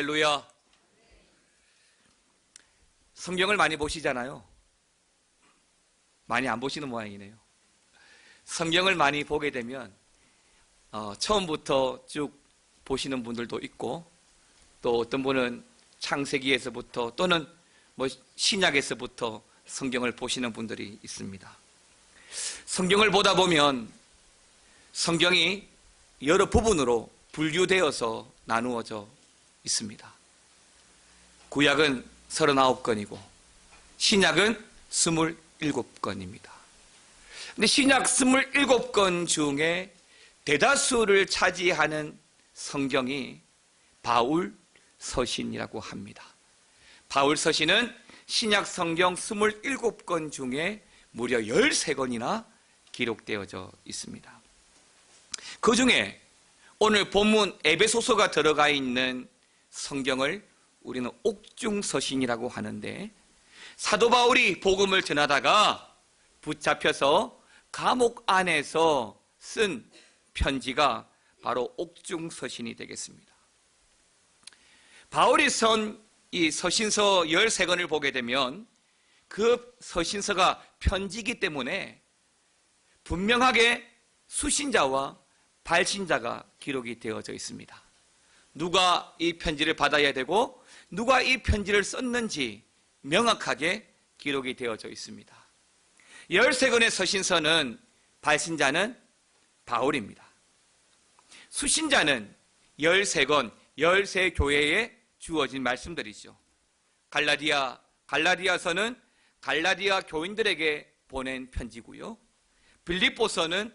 할렐루야. 성경을 많이 보시잖아요. 많이 안 보시는 모양이네요. 성경을 많이 보게 되면 처음부터 쭉 보시는 분들도 있고, 또 어떤 분은 창세기에서부터 또는 신약에서부터 성경을 보시는 분들이 있습니다. 성경을 보다 보면 성경이 여러 부분으로 분류되어서 나누어져 있습니다. 구약은 39권이고 신약은 27권입니다. 근데 신약 27권 중에 대다수를 차지하는 성경이 바울 서신이라고 합니다. 바울 서신은 신약 성경 27권 중에 무려 13권이나 기록되어져 있습니다. 그 중에 오늘 본문 에베소서가 들어가 있는 성경을 우리는 옥중서신이라고 하는데, 사도 바울이 복음을 전하다가 붙잡혀서 감옥 안에서 쓴 편지가 바로 옥중서신이 되겠습니다. 바울이 쓴 이 서신서 13권을 보게 되면 그 서신서가 편지이기 때문에 분명하게 수신자와 발신자가 기록이 되어져 있습니다. 누가 이 편지를 받아야 되고 누가 이 편지를 썼는지 명확하게 기록이 되어져 있습니다. 13권의 서신서는 발신자는 바울입니다. 수신자는 13권, 13교회에 주어진 말씀들이죠. 갈라디아서는 갈라디아 교인들에게 보낸 편지고요. 빌립보서는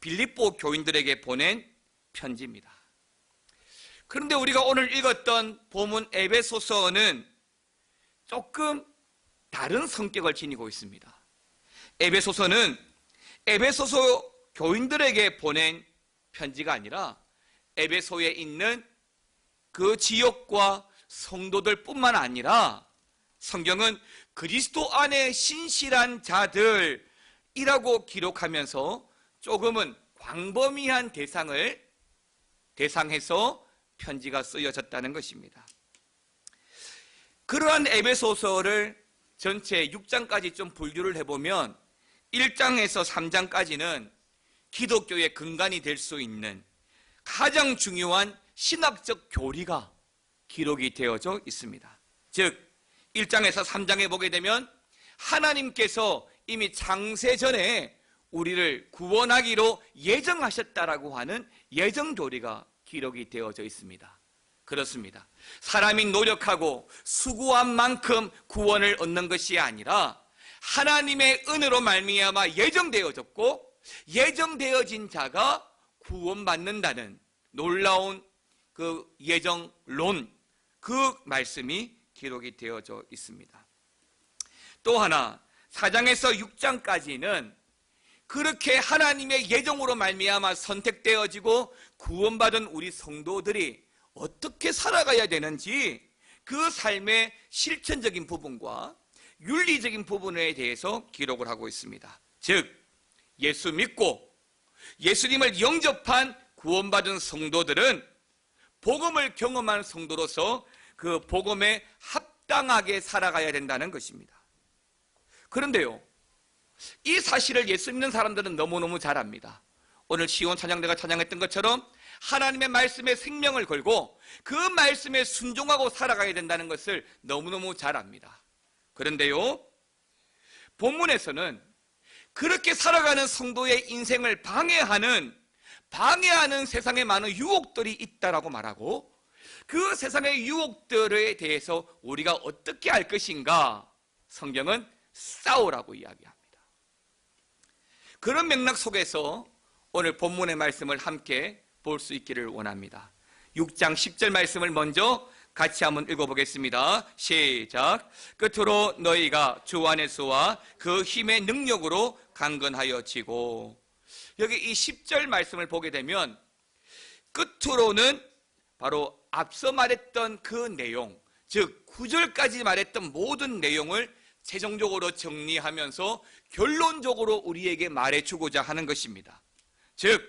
빌립보 교인들에게 보낸 편지입니다. 그런데 우리가 오늘 읽었던 본문 에베소서는 조금 다른 성격을 지니고 있습니다. 에베소서는 에베소서 교인들에게 보낸 편지가 아니라 에베소에 있는 그 지역과 성도들 뿐만 아니라 성경은 그리스도 안에 신실한 자들이라고 기록하면서 조금은 광범위한 대상해서 편지가 쓰여졌다는 것입니다. 그러한 에베소서를 전체 6장까지 좀 분류를 해보면 1장에서 3장까지는 기독교의 근간이 될 수 있는 가장 중요한 신학적 교리가 기록이 되어져 있습니다. 즉 1장에서 3장에 보게 되면 하나님께서 이미 창세전에 우리를 구원하기로 예정하셨다라고 하는 예정 교리가 기록이 되어져 있습니다. 그렇습니다. 사람이 노력하고 수고한 만큼 구원을 얻는 것이 아니라 하나님의 은혜로 말미암아 예정되어졌고 예정되어진 자가 구원받는다는 놀라운 그 예정론, 그 말씀이 기록이 되어져 있습니다. 또 하나 4장에서 6장까지는 그렇게 하나님의 예정으로 말미암아 선택되어지고 구원받은 우리 성도들이 어떻게 살아가야 되는지 그 삶의 실천적인 부분과 윤리적인 부분에 대해서 기록을 하고 있습니다. 즉 예수 믿고 예수님을 영접한 구원받은 성도들은 복음을 경험한 성도로서 그 복음에 합당하게 살아가야 된다는 것입니다. 그런데요, 이 사실을 예수 믿는 사람들은 너무너무 잘 압니다. 오늘 시온 찬양대가 찬양했던 것처럼 하나님의 말씀에 생명을 걸고 그 말씀에 순종하고 살아가야 된다는 것을 너무너무 잘 압니다. 그런데요, 본문에서는 그렇게 살아가는 성도의 인생을 방해하는 세상에 많은 유혹들이 있다라고 말하고, 그 세상의 유혹들에 대해서 우리가 어떻게 할 것인가 성경은 싸우라고 이야기합니다. 그런 맥락 속에서 오늘 본문의 말씀을 함께 볼 수 있기를 원합니다. 6장 10절 말씀을 먼저 같이 한번 읽어보겠습니다. 시작. 끝으로 너희가 주 안에서와 그 힘의 능력으로 강건하여지고. 여기 이 10절 말씀을 보게 되면 끝으로는 바로 앞서 말했던 그 내용, 즉 9절까지 말했던 모든 내용을 최종적으로 정리하면서 결론적으로 우리에게 말해주고자 하는 것입니다. 즉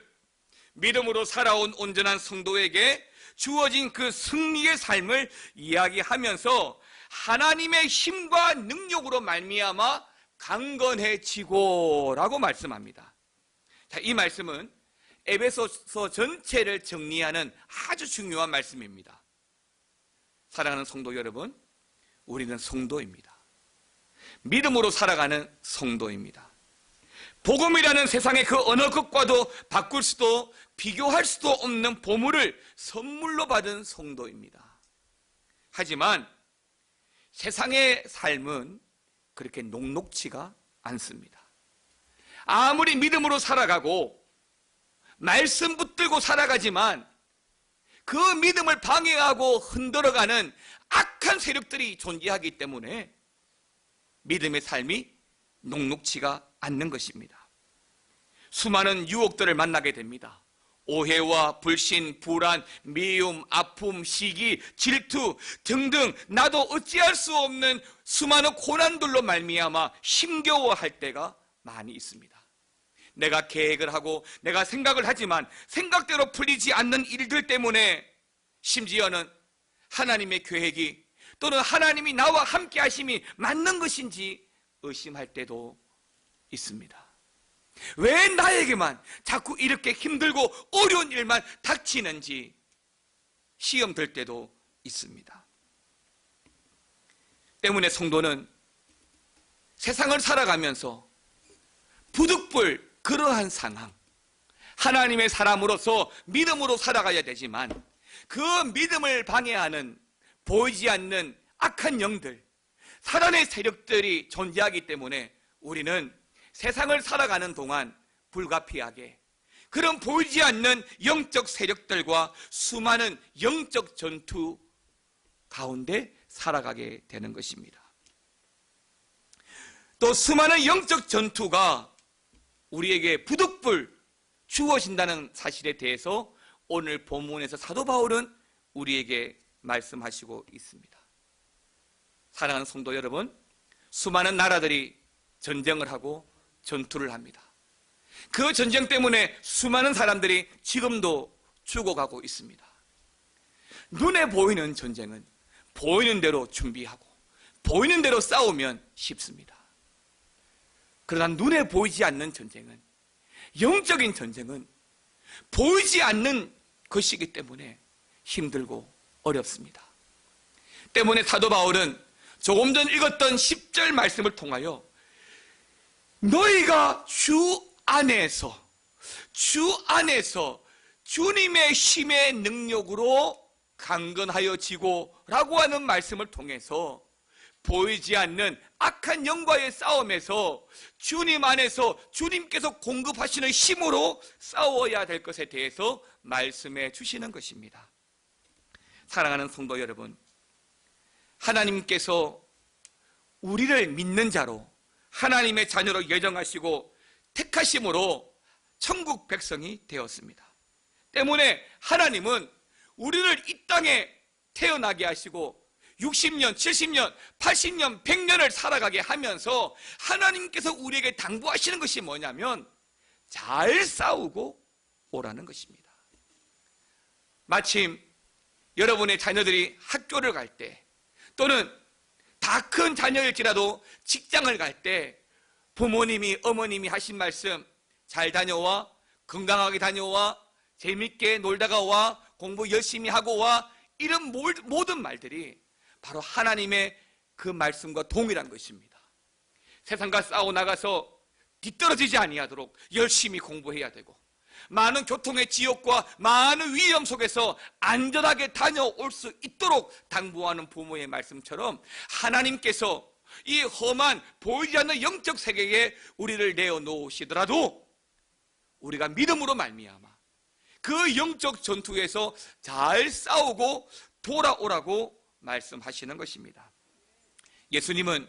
믿음으로 살아온 온전한 성도에게 주어진 그 승리의 삶을 이야기하면서 하나님의 힘과 능력으로 말미암아 강건해지고라고 말씀합니다. 자, 이 말씀은 에베소서 전체를 정리하는 아주 중요한 말씀입니다. 사랑하는 성도 여러분, 우리는 성도입니다. 믿음으로 살아가는 성도입니다. 복음이라는 세상의 그 어느 것과도 바꿀 수도 비교할 수도 없는 보물을 선물로 받은 성도입니다. 하지만 세상의 삶은 그렇게 녹록지가 않습니다. 아무리 믿음으로 살아가고 말씀 붙들고 살아가지만 그 믿음을 방해하고 흔들어가는 악한 세력들이 존재하기 때문에 믿음의 삶이 녹록지가 않는 것입니다. 수많은 유혹들을 만나게 됩니다. 오해와 불신, 불안, 미움, 아픔, 시기, 질투 등등 나도 어찌할 수 없는 수많은 고난들로 말미암아 힘겨워할 때가 많이 있습니다. 내가 계획을 하고 내가 생각을 하지만 생각대로 풀리지 않는 일들 때문에 심지어는 하나님의 계획이 또는 하나님이 나와 함께 하심이 맞는 것인지 의심할 때도 있습니다. 왜 나에게만 자꾸 이렇게 힘들고 어려운 일만 닥치는지 시험 들 때도 있습니다. 때문에 성도는 세상을 살아가면서 부득불 그러한 상황, 하나님의 사람으로서 믿음으로 살아가야 되지만 그 믿음을 방해하는 보이지 않는 악한 영들, 사단의 세력들이 존재하기 때문에 우리는 세상을 살아가는 동안 불가피하게 그런 보이지 않는 영적 세력들과 수많은 영적 전투 가운데 살아가게 되는 것입니다. 또 수많은 영적 전투가 우리에게 부득불 주어진다는 사실에 대해서 오늘 본문에서 사도 바울은 우리에게 말씀하시고 있습니다. 사랑하는 성도 여러분, 수많은 나라들이 전쟁을 하고 전투를 합니다. 그 전쟁 때문에 수많은 사람들이 지금도 죽어가고 있습니다. 눈에 보이는 전쟁은 보이는 대로 준비하고 보이는 대로 싸우면 쉽습니다. 그러나 눈에 보이지 않는 전쟁은, 영적인 전쟁은 보이지 않는 것이기 때문에 힘들고 어렵습니다. 때문에 사도 바울은 조금 전 읽었던 10절 말씀을 통하여 너희가 주 안에서 주님의 힘의 능력으로 강건하여지고 라고 하는 말씀을 통해서 보이지 않는 악한 영과의 싸움에서 주님 안에서 주님께서 공급하시는 힘으로 싸워야 될 것에 대해서 말씀해 주시는 것입니다. 사랑하는 성도 여러분, 하나님께서 우리를 믿는 자로 하나님의 자녀로 예정하시고 택하심으로 천국 백성이 되었습니다. 때문에 하나님은 우리를 이 땅에 태어나게 하시고 60년, 70년, 80년, 100년을 살아가게 하면서 하나님께서 우리에게 당부하시는 것이 뭐냐면 잘 싸우고 오라는 것입니다. 마침 여러분의 자녀들이 학교를 갈 때 또는 다 큰 자녀일지라도 직장을 갈 때 부모님이, 어머님이 하신 말씀, 잘 다녀와, 건강하게 다녀와, 재밌게 놀다가 와, 공부 열심히 하고 와, 이런 모든 말들이 바로 하나님의 그 말씀과 동일한 것입니다. 세상과 싸워 나가서 뒤떨어지지 아니하도록 열심히 공부해야 되고, 많은 교통의 지옥과 많은 위험 속에서 안전하게 다녀올 수 있도록 당부하는 부모의 말씀처럼 하나님께서 이 험한 보이지 않는 영적 세계에 우리를 내어놓으시더라도 우리가 믿음으로 말미암아 그 영적 전투에서 잘 싸우고 돌아오라고 말씀하시는 것입니다. 예수님은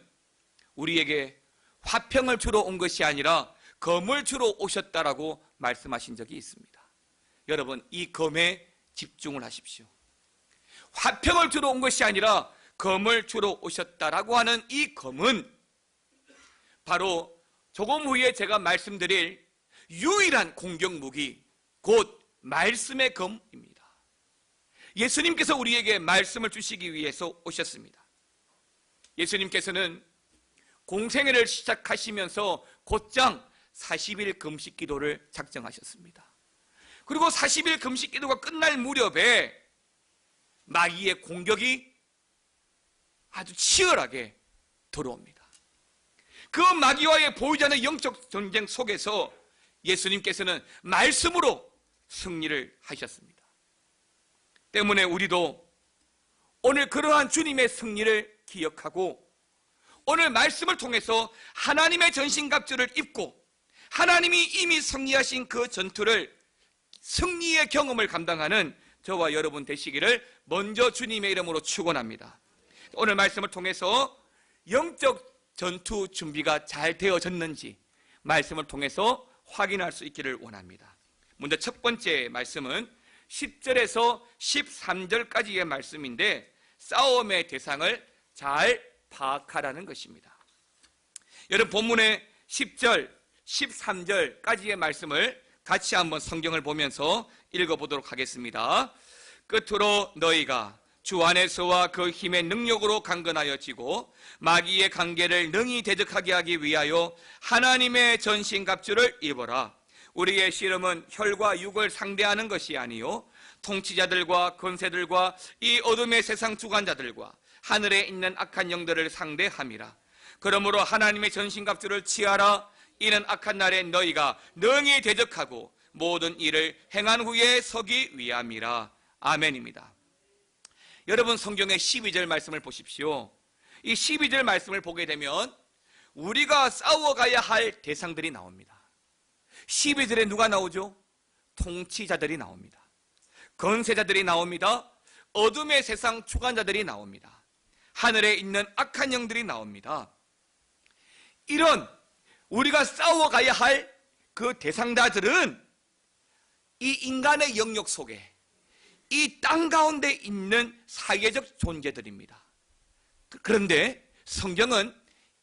우리에게 화평을 주러 온 것이 아니라 검을 주러 오셨다라고 말씀하신 적이 있습니다. 여러분, 이 검에 집중을 하십시오. 화평을 주러 온 것이 아니라 검을 주러 오셨다라고 하는 이 검은 바로 조금 후에 제가 말씀드릴 유일한 공격 무기, 곧 말씀의 검입니다. 예수님께서 우리에게 말씀을 주시기 위해서 오셨습니다. 예수님께서는 공생애를 시작하시면서 곧장 40일 금식 기도를 작정하셨습니다. 그리고 40일 금식 기도가 끝날 무렵에 마귀의 공격이 아주 치열하게 들어옵니다. 그 마귀와의 보이지 않는 영적 전쟁 속에서 예수님께서는 말씀으로 승리를 하셨습니다. 때문에 우리도 오늘 그러한 주님의 승리를 기억하고 오늘 말씀을 통해서 하나님의 전신갑주를 입고 하나님이 이미 승리하신 그 전투를 승리의 경험을 감당하는 저와 여러분 되시기를 먼저 주님의 이름으로 축원합니다. 오늘 말씀을 통해서 영적 전투 준비가 잘 되어졌는지 말씀을 통해서 확인할 수 있기를 원합니다. 먼저 첫 번째 말씀은 10절에서 13절까지의 말씀인데 싸움의 대상을 잘 파악하라는 것입니다. 여러분 본문의 10절, 13절까지의 말씀을 같이 한번 성경을 보면서 읽어보도록 하겠습니다. 끝으로 너희가 주 안에서와 그 힘의 능력으로 강건하여지고 마귀의 관계를 능히 대적하게 하기 위하여 하나님의 전신갑주를 입어라. 우리의 씨름은 혈과 육을 상대하는 것이 아니요 통치자들과 권세들과 이 어둠의 세상 주관자들과 하늘에 있는 악한 영들을 상대함이라. 그러므로 하나님의 전신갑주를 취하라. 이는 악한 날에 너희가 능히 대적하고 모든 일을 행한 후에 서기 위함이라. 아멘입니다. 여러분 성경의 12절 말씀을 보십시오. 이 12절 말씀을 보게 되면 우리가 싸워가야 할 대상들이 나옵니다. 12절에 누가 나오죠? 통치자들이 나옵니다. 권세자들이 나옵니다. 어둠의 세상 주관자들이 나옵니다. 하늘에 있는 악한 영들이 나옵니다. 이런 우리가 싸워가야 할 그 대상자들은 이 인간의 영역 속에 이 땅 가운데 있는 사회적 존재들입니다. 그런데 성경은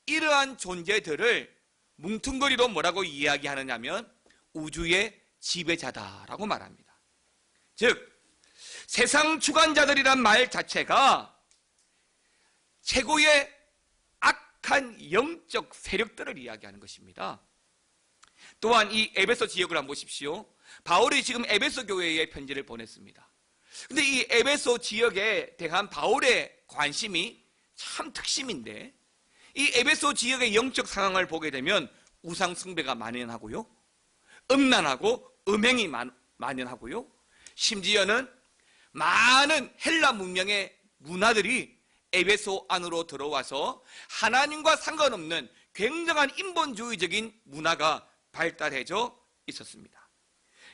이러한 존재들을 뭉퉁거리로 뭐라고 이야기하느냐면 우주의 지배자다라고 말합니다. 즉 세상 주관자들이란 말 자체가 최고의 악한 영적 세력들을 이야기하는 것입니다. 또한 이 에베소 지역을 한번 보십시오. 바울이 지금 에베소 교회에 편지를 보냈습니다. 근데 이 에베소 지역에 대한 바울의 관심이 참 특심인데 이 에베소 지역의 영적 상황을 보게 되면 우상 숭배가 만연하고요, 음란하고 음행이 만연하고요, 심지어는 많은 헬라 문명의 문화들이 에베소 안으로 들어와서 하나님과 상관없는 굉장한 인본주의적인 문화가 발달해져 있었습니다.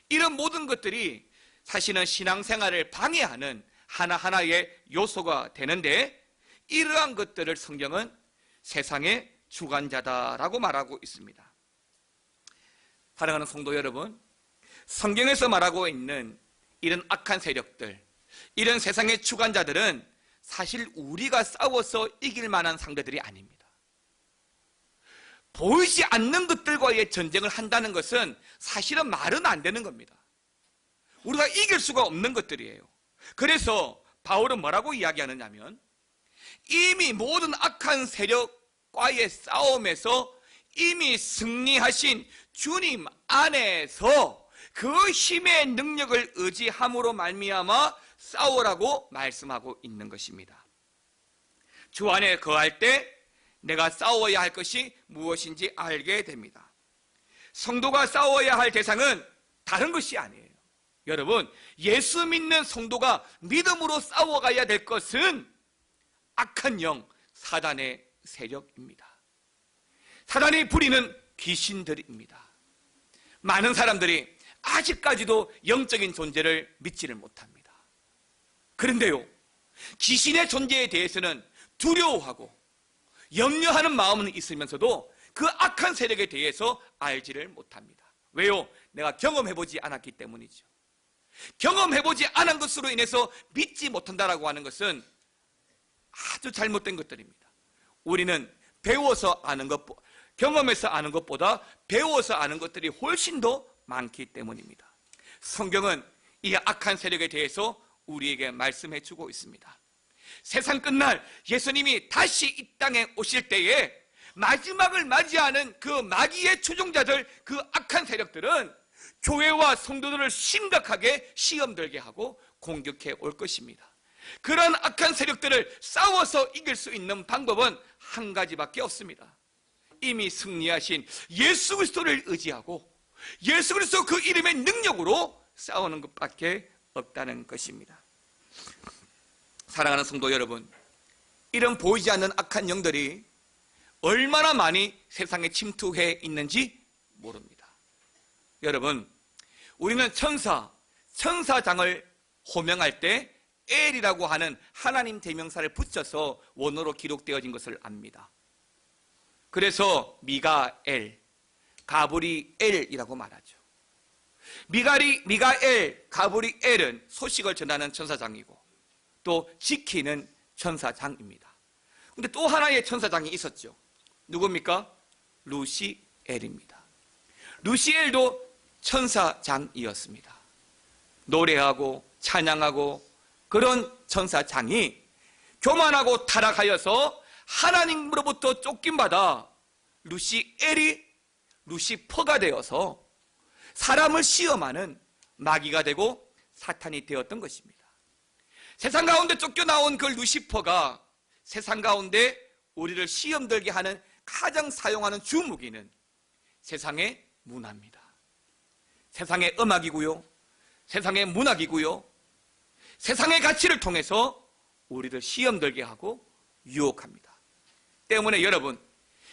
이런 모든 것들이 사실은 신앙생활을 방해하는 하나하나의 요소가 되는데 이러한 것들을 성경은 세상의 주관자다라고 말하고 있습니다. 사랑하는 성도 여러분, 성경에서 말하고 있는 이런 악한 세력들, 이런 세상의 주관자들은 사실 우리가 싸워서 이길 만한 상대들이 아닙니다. 보이지 않는 것들과의 전쟁을 한다는 것은 사실은 말은 안 되는 겁니다. 우리가 이길 수가 없는 것들이에요. 그래서 바울은 뭐라고 이야기하느냐면 이미 모든 악한 세력과의 싸움에서 이미 승리하신 주님 안에서 그 힘의 능력을 의지함으로 말미암아 싸우라고 말씀하고 있는 것입니다. 주 안에 거할 때 내가 싸워야 할 것이 무엇인지 알게 됩니다. 성도가 싸워야 할 대상은 다른 것이 아니에요. 여러분, 예수 믿는 성도가 믿음으로 싸워가야 될 것은 악한 영, 사단의 세력입니다. 사단이 부리는 귀신들입니다. 많은 사람들이 아직까지도 영적인 존재를 믿지를 못합니다. 그런데요, 귀신의 존재에 대해서는 두려워하고 염려하는 마음은 있으면서도 그 악한 세력에 대해서 알지를 못합니다. 왜요? 내가 경험해보지 않았기 때문이죠. 경험해보지 않은 것으로 인해서 믿지 못한다라고 하는 것은 아주 잘못된 것들입니다. 우리는 배워서 아는 것, 경험해서 아는 것보다 배워서 아는 것들이 훨씬 더 많기 때문입니다. 성경은 이 악한 세력에 대해서 우리에게 말씀해 주고 있습니다. 세상 끝날 예수님이 다시 이 땅에 오실 때에 마지막을 맞이하는 그 마귀의 추종자들, 그 악한 세력들은 교회와 성도들을 심각하게 시험 들게 하고 공격해 올 것입니다. 그런 악한 세력들을 싸워서 이길 수 있는 방법은 한 가지밖에 없습니다. 이미 승리하신 예수 그리스도를 의지하고 예수 그리스도 그 이름의 능력으로 싸우는 것밖에 없다는 것입니다. 사랑하는 성도 여러분, 이런 보이지 않는 악한 영들이 얼마나 많이 세상에 침투해 있는지 모릅니다. 여러분, 우리는 천사장을 호명할 때 엘이라고 하는 하나님 대명사를 붙여서 원어로 기록되어진 것을 압니다. 그래서 미가엘, 가브리엘이라고 말하죠. 미가엘, 가브리엘은 소식을 전하는 천사장이고 또 지키는 천사장입니다. 근데 또 하나의 천사장이 있었죠. 누굽니까? 루시엘입니다. 루시엘도 천사장이었습니다. 노래하고 찬양하고 그런 천사장이 교만하고 타락하여서 하나님으로부터 쫓김받아 루시퍼가 되어서 사람을 시험하는 마귀가 되고 사탄이 되었던 것입니다. 세상 가운데 쫓겨나온 그 루시퍼가 세상 가운데 우리를 시험 들게 하는 가장 사용하는 주무기는 세상의 문화입니다. 세상의 음악이고요, 세상의 문학이고요, 세상의 가치를 통해서 우리를 시험 들게 하고 유혹합니다. 때문에 여러분,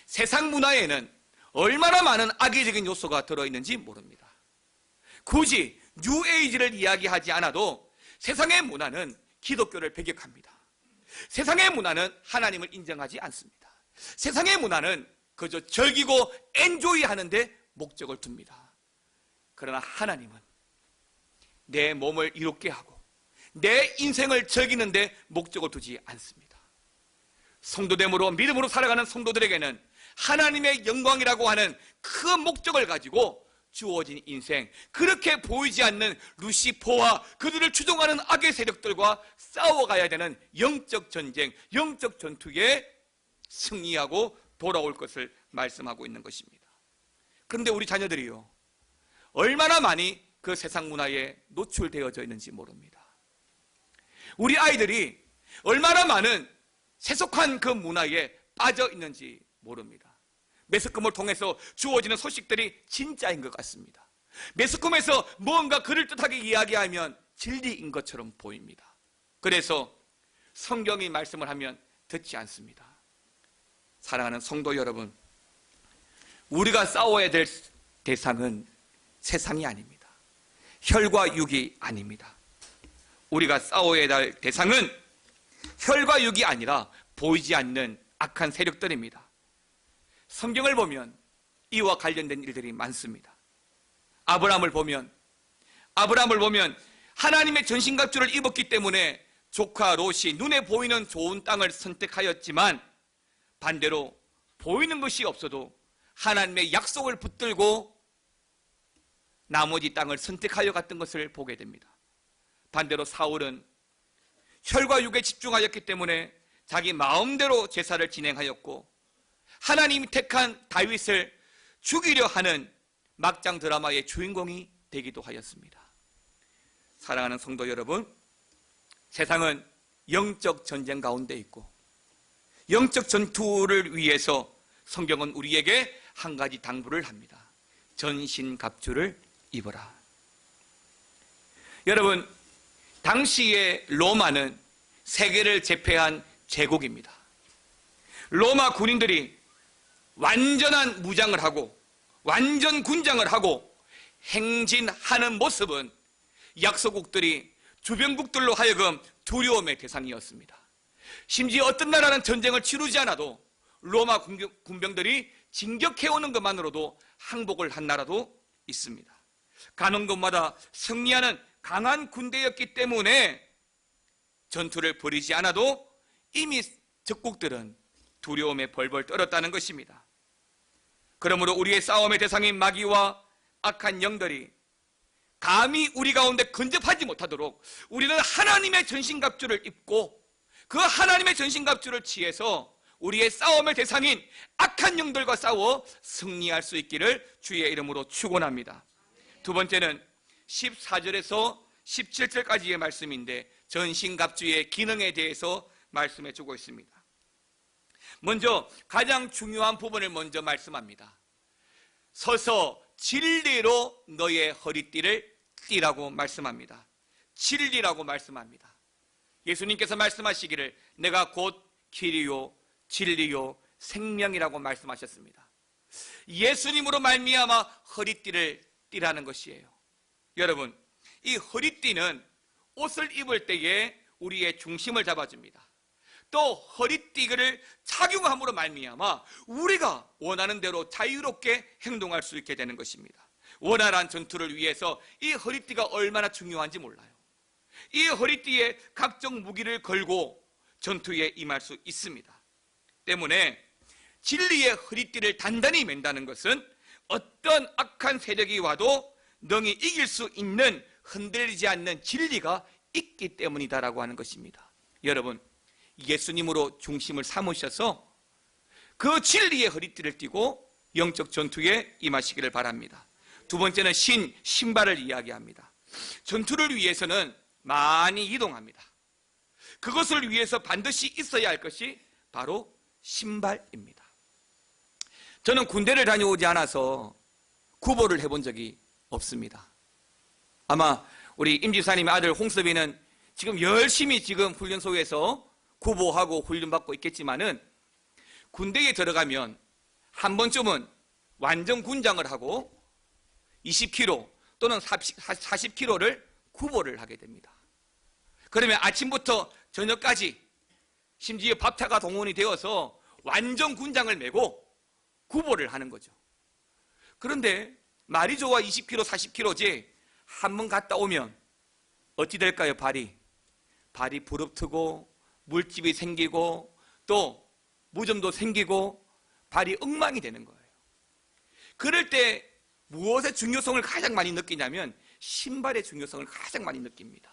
세상 문화에는 얼마나 많은 악의적인 요소가 들어있는지 모릅니다. 굳이 뉴에이지를 이야기하지 않아도 세상의 문화는 기독교를 배격합니다. 세상의 문화는 하나님을 인정하지 않습니다. 세상의 문화는 그저 즐기고 엔조이하는 데 목적을 둡니다. 그러나 하나님은 내 몸을 이롭게 하고 내 인생을 즐기는 데 목적을 두지 않습니다. 성도됨으로 믿음으로 살아가는 성도들에게는 하나님의 영광이라고 하는 그 목적을 가지고 주어진 인생, 그렇게 보이지 않는 루시퍼와 그들을 추종하는 악의 세력들과 싸워가야 되는 영적 전쟁, 영적 전투에 승리하고 돌아올 것을 말씀하고 있는 것입니다. 그런데 우리 자녀들이요, 얼마나 많이 그 세상 문화에 노출되어져 있는지 모릅니다. 우리 아이들이 얼마나 많은 세속한 그 문화에 빠져 있는지 모릅니다. 매스컴을 통해서 주어지는 소식들이 진짜인 것 같습니다. 매스컴에서 뭔가 그럴듯하게 이야기하면 진리인 것처럼 보입니다. 그래서 성경이 말씀을 하면 듣지 않습니다. 사랑하는 성도 여러분, 우리가 싸워야 될 대상은 세상이 아닙니다. 혈과 육이 아닙니다. 우리가 싸워야 할 대상은 혈과 육이 아니라 보이지 않는 악한 세력들입니다. 성경을 보면 이와 관련된 일들이 많습니다. 아브라함을 보면 하나님의 전신갑주를 입었기 때문에 조카 롯이 눈에 보이는 좋은 땅을 선택하였지만 반대로 보이는 것이 없어도 하나님의 약속을 붙들고 나머지 땅을 선택하여 갔던 것을 보게 됩니다. 반대로 사울은 혈과 육에 집중하였기 때문에 자기 마음대로 제사를 진행하였고 하나님이 택한 다윗을 죽이려 하는 막장 드라마의 주인공이 되기도 하였습니다. 사랑하는 성도 여러분, 세상은 영적 전쟁 가운데 있고 영적 전투를 위해서 성경은 우리에게 한 가지 당부를 합니다. 전신갑주를 입어라. 여러분, 당시의 로마는 세계를 제패한 제국입니다. 로마 군인들이 완전한 무장을 하고 완전 군장을 하고 행진하는 모습은 약소국들이 주변국들로 하여금 두려움의 대상이었습니다. 심지어 어떤 나라는 전쟁을 치르지 않아도 로마 군병들이 진격해오는 것만으로도 항복을 한 나라도 있습니다. 가는 곳마다 승리하는 강한 군대였기 때문에 전투를 벌이지 않아도 이미 적국들은 두려움에 벌벌 떨었다는 것입니다. 그러므로 우리의 싸움의 대상인 마귀와 악한 영들이 감히 우리 가운데 근접하지 못하도록 우리는 하나님의 전신갑주를 입고 그 하나님의 전신갑주를 취해서 우리의 싸움의 대상인 악한 영들과 싸워 승리할 수 있기를 주의 이름으로 축원합니다. 두 번째는 14절에서 17절까지의 말씀인데 전신갑주의 기능에 대해서 말씀해 주고 있습니다. 먼저 가장 중요한 부분을 먼저 말씀합니다. 서서 진리로 너의 허리띠를 띠라고 말씀합니다. 진리라고 말씀합니다. 예수님께서 말씀하시기를 내가 곧 길이요 진리요 생명이라고 말씀하셨습니다. 예수님으로 말미암아 허리띠를 띠라는 것이에요. 여러분, 이 허리띠는 옷을 입을 때에 우리의 중심을 잡아줍니다. 또 허리띠를 착용함으로 말미암아 우리가 원하는 대로 자유롭게 행동할 수 있게 되는 것입니다. 원활한 전투를 위해서 이 허리띠가 얼마나 중요한지 몰라요. 이 허리띠에 각종 무기를 걸고 전투에 임할 수 있습니다. 때문에 진리의 허리띠를 단단히 맨다는 것은 어떤 악한 세력이 와도 능히 이길 수 있는 흔들리지 않는 진리가 있기 때문이다라고 하는 것입니다. 여러분, 예수님으로 중심을 삼으셔서 그 진리의 허리띠를 띠고 영적 전투에 임하시기를 바랍니다. 두 번째는 신발을 이야기합니다. 전투를 위해서는 많이 이동합니다. 그것을 위해서 반드시 있어야 할 것이 바로 신발입니다. 저는 군대를 다녀오지 않아서 구보를 해본 적이 없습니다. 아마 우리 임지사님의 아들 홍섭이는 지금 열심히 지금 훈련소에서 구보하고 훈련받고 있겠지만은 군대에 들어가면 한 번쯤은 완전 군장을 하고 20km 또는 40km를 구보를 하게 됩니다. 그러면 아침부터 저녁까지 심지어 밥차가 동원이 되어서 완전 군장을 메고 구보를 하는 거죠. 그런데 말이 좋아 20km, 40km지 한 번 갔다 오면 어찌 될까요? 발이 부릅트고 물집이 생기고 또 무좀도 생기고 발이 엉망이 되는 거예요. 그럴 때 무엇의 중요성을 가장 많이 느끼냐면 신발의 중요성을 가장 많이 느낍니다.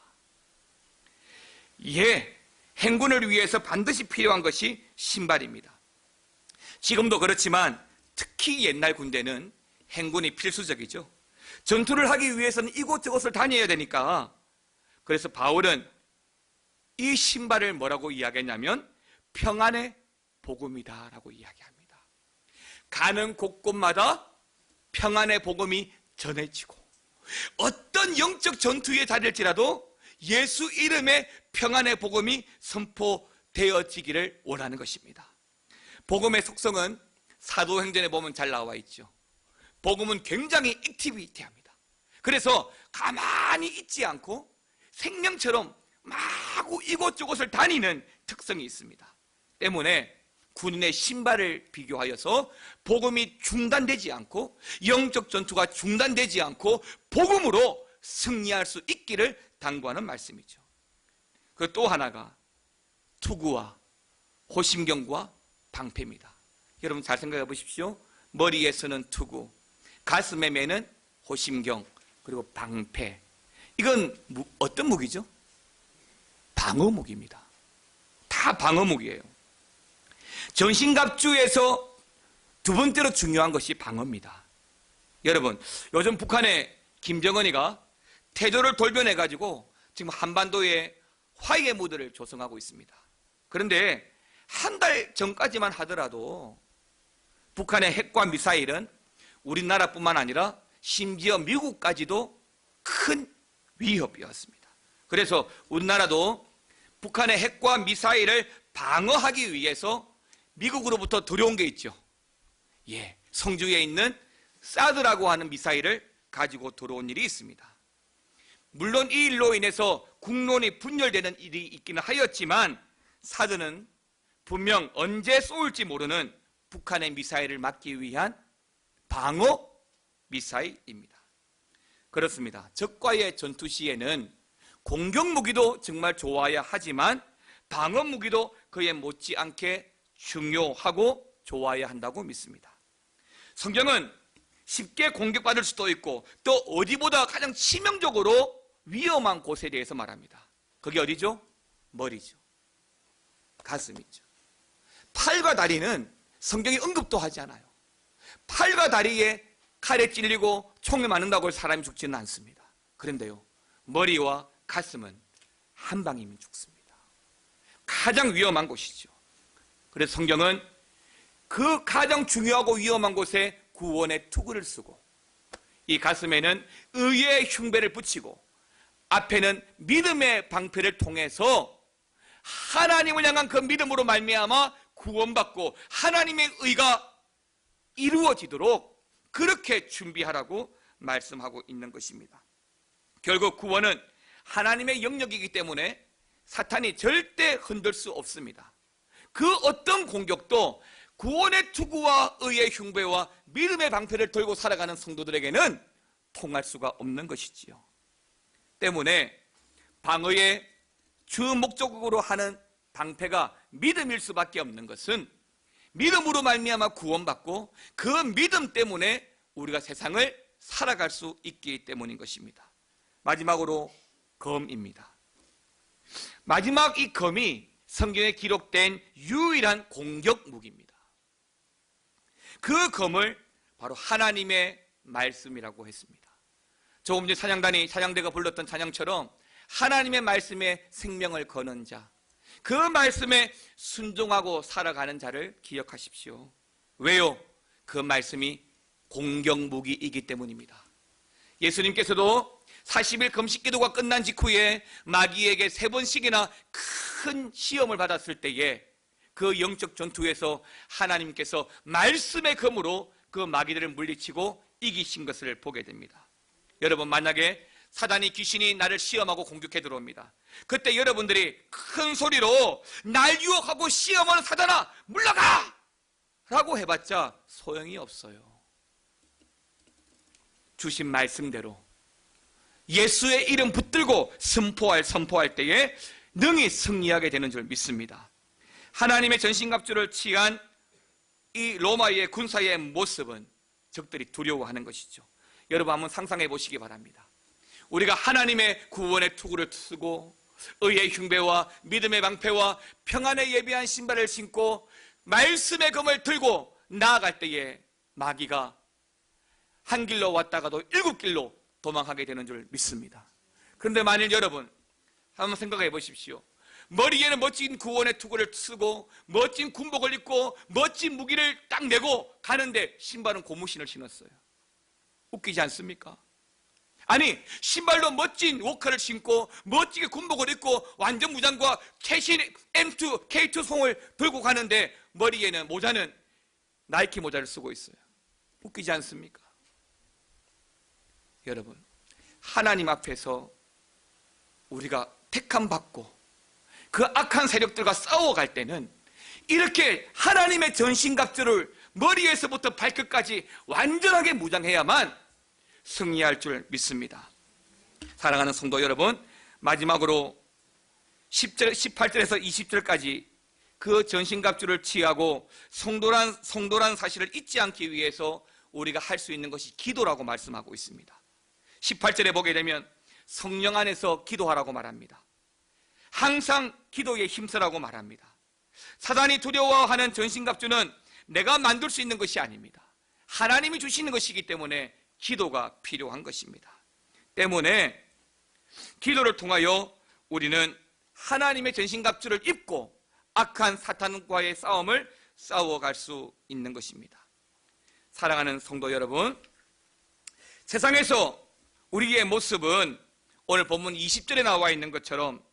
예, 행군을 위해서 반드시 필요한 것이 신발입니다. 지금도 그렇지만 특히 옛날 군대는 행군이 필수적이죠. 전투를 하기 위해서는 이곳저곳을 다녀야 되니까 그래서 바울은 이 신발을 뭐라고 이야기했냐면 평안의 복음이다 라고 이야기합니다. 가는 곳곳마다 평안의 복음이 전해지고 어떤 영적 전투에 다닐지라도 예수 이름의 평안의 복음이 선포되어지기를 원하는 것입니다. 복음의 속성은 사도행전에 보면 잘 나와 있죠. 복음은 굉장히 액티비티합니다. 그래서 가만히 있지 않고 생명처럼 마구 이곳저곳을 다니는 특성이 있습니다. 때문에 군인의 신발을 비교하여서 복음이 중단되지 않고 영적 전투가 중단되지 않고 복음으로 승리할 수 있기를 당부하는 말씀이죠. 그 또 하나가 투구와 호심경과 방패입니다. 여러분 잘 생각해 보십시오. 머리에 쓰는 투구, 가슴에 매는 호심경, 그리고 방패. 이건 어떤 무기죠? 방어무기입니다. 다 방어무기예요. 전신갑주에서 두 번째로 중요한 것이 방어입니다. 여러분, 요즘 북한의 김정은이가 태조를 돌변해가지고 지금 한반도에 화해의 무드를 조성하고 있습니다. 그런데 한 달 전까지만 하더라도 북한의 핵과 미사일은 우리나라뿐만 아니라 심지어 미국까지도 큰 위협이었습니다. 그래서 우리나라도 북한의 핵과 미사일을 방어하기 위해서 미국으로부터 들여온 게 있죠. 예, 성주에 있는 사드라고 하는 미사일을 가지고 들어온 일이 있습니다. 물론 이 일로 인해서 국론이 분열되는 일이 있기는 하였지만 사드는 분명 언제 쏠지 모르는 북한의 미사일을 막기 위한 방어 미사일입니다. 그렇습니다. 적과의 전투 시에는 공격무기도 정말 좋아야 하지만 방어무기도 그에 못지않게 중요하고 좋아야 한다고 믿습니다. 성경은 쉽게 공격받을 수도 있고 또 어디보다 가장 치명적으로 위험한 곳에 대해서 말합니다. 그게 어디죠? 머리죠. 가슴이죠. 팔과 다리는 성경이 언급도 하지 않아요. 팔과 다리에 칼에 찔리고 총에 맞는다고 사람이 죽지는 않습니다. 그런데요, 머리와 가슴은 한 방이면 죽습니다. 가장 위험한 곳이죠. 그래서 성경은 그 가장 중요하고 위험한 곳에 구원의 투구를 쓰고 이 가슴에는 의의 흉배를 붙이고 앞에는 믿음의 방패를 통해서 하나님을 향한 그 믿음으로 말미암아 구원받고 하나님의 의가 이루어지도록 그렇게 준비하라고 말씀하고 있는 것입니다. 결국 구원은 하나님의 영역이기 때문에 사탄이 절대 흔들 수 없습니다. 그 어떤 공격도 구원의 투구와 의의 흉배와 믿음의 방패를 들고 살아가는 성도들에게는 통할 수가 없는 것이지요. 때문에 방어의 주 목적으로 하는 방패가 믿음일 수밖에 없는 것은 믿음으로 말미암아 구원받고 그 믿음 때문에 우리가 세상을 살아갈 수 있기 때문인 것입니다. 마지막으로 검입니다. 마지막 이 검이 성경에 기록된 유일한 공격 무기입니다. 그 검을 바로 하나님의 말씀이라고 했습니다. 조금 전에 찬양대가 불렀던 찬양처럼 하나님의 말씀에 생명을 거는 자, 그 말씀에 순종하고 살아가는 자를 기억하십시오. 왜요? 그 말씀이 공격 무기이기 때문입니다. 예수님께서도 40일 금식 기도가 끝난 직후에 마귀에게 3번씩이나 큰 시험을 받았을 때에 그 영적 전투에서 하나님께서 말씀의 검으로 그 마귀들을 물리치고 이기신 것을 보게 됩니다. 여러분, 만약에 사단이 귀신이 나를 시험하고 공격해 들어옵니다. 그때 여러분들이 큰 소리로 날 유혹하고 시험하는 사단아 물러가! 라고 해봤자 소용이 없어요. 주신 말씀대로 예수의 이름 붙들고 선포할 때에 능히 승리하게 되는 줄 믿습니다. 하나님의 전신갑주를 취한 이 로마의 군사의 모습은 적들이 두려워하는 것이죠. 여러분 한번 상상해 보시기 바랍니다. 우리가 하나님의 구원의 투구를 쓰고 의의 흉배와 믿음의 방패와 평안에 예비한 신발을 신고 말씀의 검을 들고 나아갈 때에 마귀가 한 길로 왔다가도 7길로 도망하게 되는 줄 믿습니다. 그런데 만일 여러분 한번 생각해 보십시오. 머리에는 멋진 구원의 투구를 쓰고 멋진 군복을 입고 멋진 무기를 딱 내고 가는데 신발은 고무신을 신었어요. 웃기지 않습니까? 아니, 신발로 멋진 워커를 신고 멋지게 군복을 입고 완전 무장과 최신 M2, K2 송을 들고 가는데 머리에는 모자는 나이키 모자를 쓰고 있어요. 웃기지 않습니까? 여러분, 하나님 앞에서 우리가 택함 받고 그 악한 세력들과 싸워갈 때는 이렇게 하나님의 전신갑주를 머리에서부터 발끝까지 완전하게 무장해야만 승리할 줄 믿습니다. 사랑하는 성도 여러분, 마지막으로 18절에서 20절까지 그 전신갑주를 취하고 성도란 사실을 잊지 않기 위해서 우리가 할 수 있는 것이 기도라고 말씀하고 있습니다. 18절에 보게 되면 성령 안에서 기도하라고 말합니다. 항상 기도에 힘쓰라고 말합니다. 사단이 두려워하는 전신갑주는 내가 만들 수 있는 것이 아닙니다. 하나님이 주시는 것이기 때문에 기도가 필요한 것입니다. 때문에 기도를 통하여 우리는 하나님의 전신갑주를 입고 악한 사탄과의 싸움을 싸워갈 수 있는 것입니다. 사랑하는 성도 여러분, 세상에서 우리의 모습은 오늘 본문 20절에 나와 있는 것처럼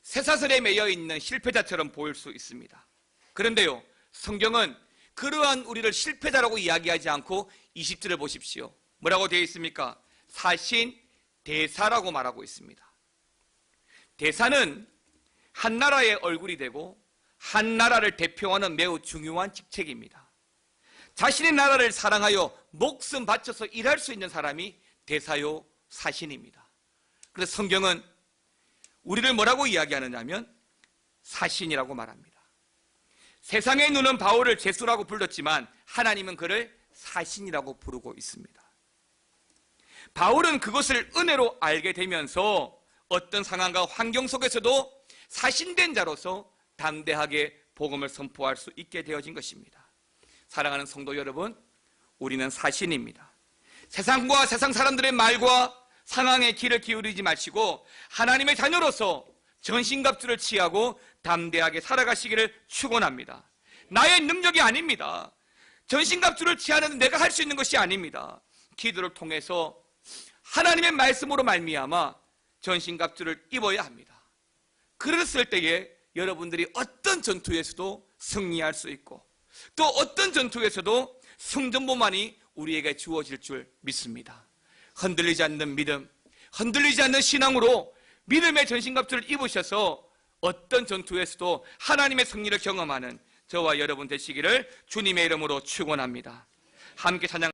쇠사슬에 매여 있는 실패자처럼 보일 수 있습니다. 그런데요, 성경은 그러한 우리를 실패자라고 이야기하지 않고 20절을 보십시오. 뭐라고 되어 있습니까? 사신 대사라고 말하고 있습니다. 대사는 한 나라의 얼굴이 되고 한 나라를 대표하는 매우 중요한 직책입니다. 자신의 나라를 사랑하여 목숨 바쳐서 일할 수 있는 사람이 대사요 사신입니다. 그래서 성경은 우리를 뭐라고 이야기하느냐면 사신이라고 말합니다. 세상의 눈은 바울을 죄수라고 불렀지만 하나님은 그를 사신이라고 부르고 있습니다. 바울은 그것을 은혜로 알게 되면서 어떤 상황과 환경 속에서도 사신된 자로서 담대하게 복음을 선포할 수 있게 되어진 것입니다. 사랑하는 성도 여러분, 우리는 사신입니다. 세상과 세상 사람들의 말과 상황에 귀를 기울이지 마시고 하나님의 자녀로서 전신갑주를 취하고 담대하게 살아가시기를 축원합니다. 나의 능력이 아닙니다. 전신갑주를 취하는 내가 할 수 있는 것이 아닙니다. 기도를 통해서 하나님의 말씀으로 말미암아 전신갑주를 입어야 합니다. 그랬을 때에 여러분들이 어떤 전투에서도 승리할 수 있고 또 어떤 전투에서도 승전보만이 우리에게 주어질 줄 믿습니다. 흔들리지 않는 믿음, 흔들리지 않는 신앙으로 믿음의 전신갑주를 입으셔서 어떤 전투에서도 하나님의 승리를 경험하는 저와 여러분 되시기를 주님의 이름으로 축원합니다. 함께 찬양